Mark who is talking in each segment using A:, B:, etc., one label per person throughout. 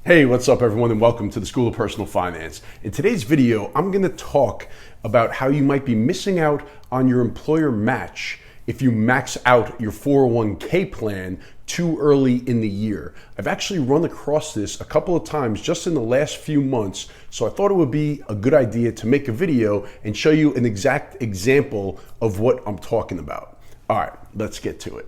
A: Hey, what's up everyone, and welcome to the School of Personal Finance. In today's video, I'm going to talk about how you might be missing out on your employer match if you max out your 401k plan too early in the year. I've actually run across this a couple of times just in the last few months, so I thought it would be a good idea to make a video and show you an exact example of what I'm talking about. All right, let's get to it.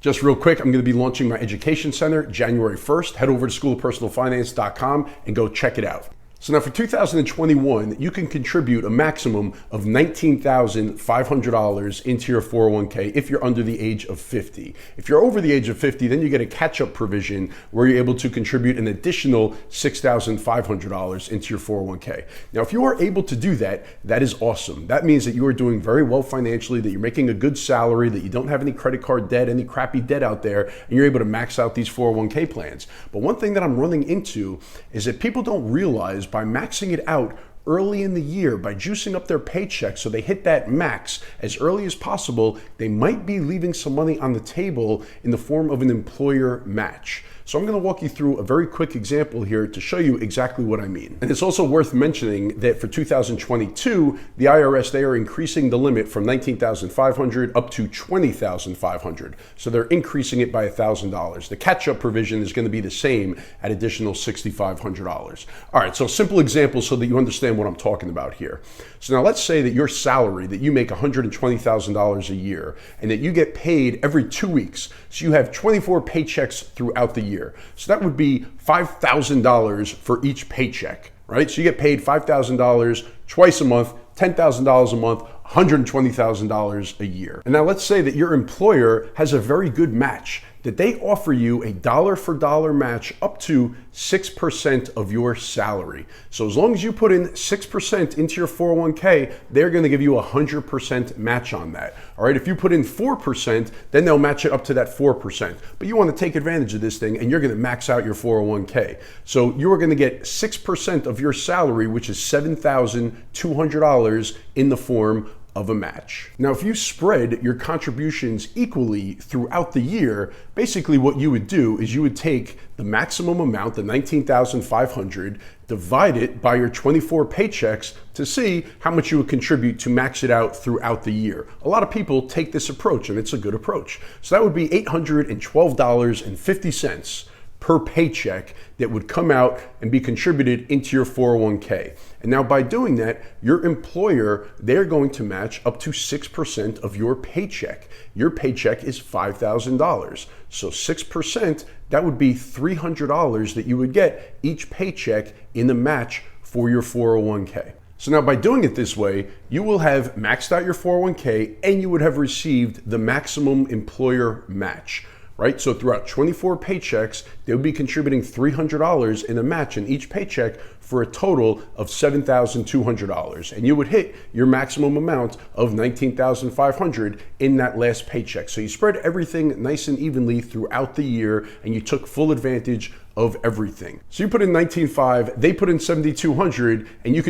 A: Just real quick, I'm going to be launching my education center January 1st. Head over to schoolofpersonalfinance.com and go check it out. So now for 2021, you can contribute a maximum of $19,500 into your 401k if you're under the age of 50. If you're over the age of 50, then you get a catch-up provision where you're able to contribute an additional $6,500 into your 401k. Now, if you are able to do that, that is awesome. That means that you are doing very well financially, that you're making a good salary, that you don't have any credit card debt, any crappy debt out there, and you're able to max out these 401k plans. But one thing that I'm running into is that people don't realize by maxing it out early in the year, by juicing up their paycheck so they hit that max as early as possible, they might be leaving some money on the table in the form of an employer match. So I'm going to walk you through a very quick example here to show you exactly what I mean. And it's also worth mentioning that for 2022, the IRS, they are increasing the limit from $19,500 up to $20,500. So they're increasing it by $1,000. The catch-up provision is going to be the same at additional $6,500. All right, so simple example so that you understand what I'm talking about here. So now let's say that your salary, that you make $120,000 a year and that you get paid every 2 weeks. So you have 24 paychecks throughout the year. So that would be $5,000 for each paycheck, right? So you get paid $5,000 twice a month, $10,000 a month, $120,000 a year. And now let's say that your employer has a very good match, that they offer you a dollar for dollar match up to 6% of your salary. So as long as you put in 6% into your 401k, they're going to give you a 100% match on that. All right, if you put in 4%, then they'll match it up to that 4%. But you want to take advantage of this thing and you're going to max out your 401k. So you are going to get 6% of your salary, which is $7,200 in the form of a match. Now, if you spread your contributions equally throughout the year, basically what you would do is you would take the maximum amount, the $19,500, divide it by your 24 paychecks to see how much you would contribute to max it out throughout the year. A lot of people take this approach and it's a good approach. So that would be $812.50 per paycheck that would come out and be contributed into your 401k. And now by doing that, your employer, they're going to match up to 6% of your paycheck. Your paycheck is $5,000. So 6%, that would be $300 that you would get each paycheck in the match for your 401k. So now by doing it this way, you will have maxed out your 401k and you would have received the maximum employer match. Right? So throughout 24 paychecks, they would be contributing $300 in a match in each paycheck for a total of $7,200. And you would hit your maximum amount of $19,500 in that last paycheck. So you spread everything nice and evenly throughout the year and you took full advantage of everything. So you put in $19,500, they put in $7,200, and you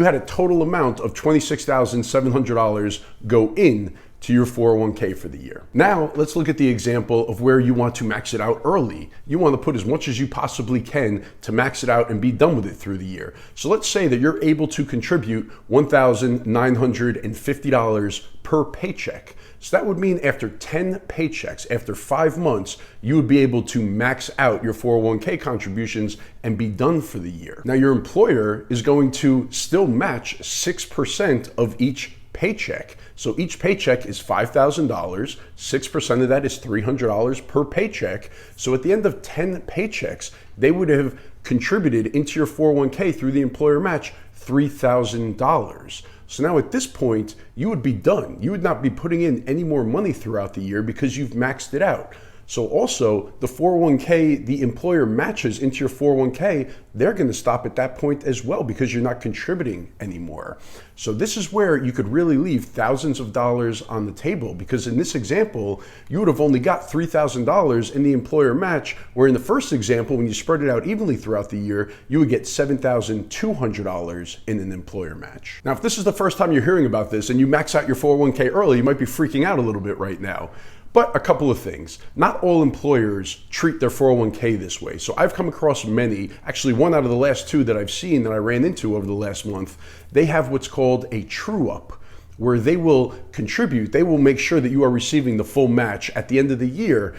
A: had a total amount of $26,700 go in to your 401k for the year. Now, let's look at the example of where you want to max it out early. You want to put as much as you possibly can to max it out and be done with it through the year. So let's say that you're able to contribute $1,950 per paycheck. So that would mean after 10 paychecks, after 5 months, you would be able to max out your 401k contributions and be done for the year. Now, your employer is going to still match 6% of each paycheck. So each paycheck is $5,000. 6% of that is $300 per paycheck. So at the end of 10 paychecks, they would have contributed into your 401k through the employer match $3,000. So now at this point, you would be done. You would not be putting in any more money throughout the year because you've maxed it out. So also the 401k, the employer matches into your 401k, they're going to stop at that point as well because you're not contributing anymore. So this is where you could really leave thousands of dollars on the table, because in this example, you would have only got $3,000 in the employer match, where in the first example, when you spread it out evenly throughout the year, you would get $7,200 in an employer match. Now, if this is the first time you're hearing about this and you max out your 401k early, you might be freaking out a little bit right now. But a couple of things. Not all employers treat their 401k this way. So I've come across many, actually one out of the last two that I've seen that I ran into over the last month, they have what's called a true up, where they will contribute, they will make sure that you are receiving the full match at the end of the year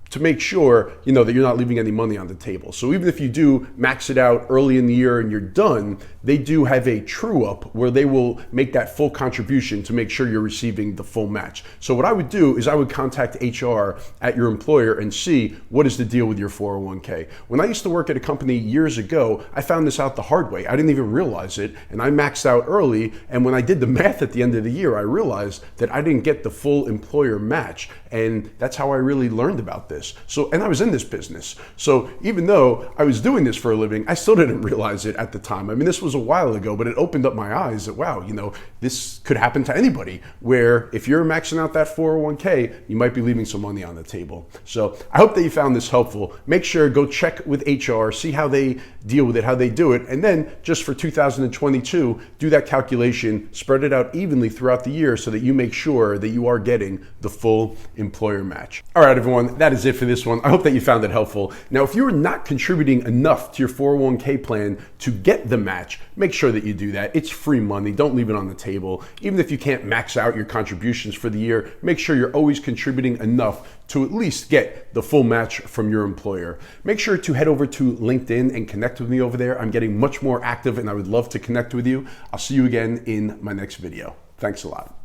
A: to make sure, that you're not leaving any money on the table. So even if you do max it out early in the year and you're done, they do have a true up where they will make that full contribution to make sure you're receiving the full match. So what I would do is I would contact HR at your employer and see what is the deal with your 401k. When I used to work at a company years ago, I found this out the hard way. I didn't even realize it, and I maxed out early, and when I did the math at the end of the year, I realized that I didn't get the full employer match, and that's how I really learned about this. So, and I was in this business. So even though I was doing this for a living, I still didn't realize it at the time. I mean, this was a while ago, but it opened up my eyes that, wow, this could happen to anybody, where if you're maxing out that 401k, you might be leaving some money on the table. So I hope that you found this helpful. Make sure, go check with HR, see how they deal with it, how they do it. And then just for 2022, do that calculation, spread it out evenly throughout the year so that you make sure that you are getting the full employer match. All right, everyone, that is it for this one. I hope that you found it helpful. Now, if you're not contributing enough to your 401k plan to get the match, make sure that you do that. It's free money. Don't leave it on the table. Even if you can't max out your contributions for the year, make sure you're always contributing enough to at least get the full match from your employer. Make sure to head over to LinkedIn and connect with me over there. I'm getting much more active and I would love to connect with you. I'll see you again in my next video. Thanks a lot.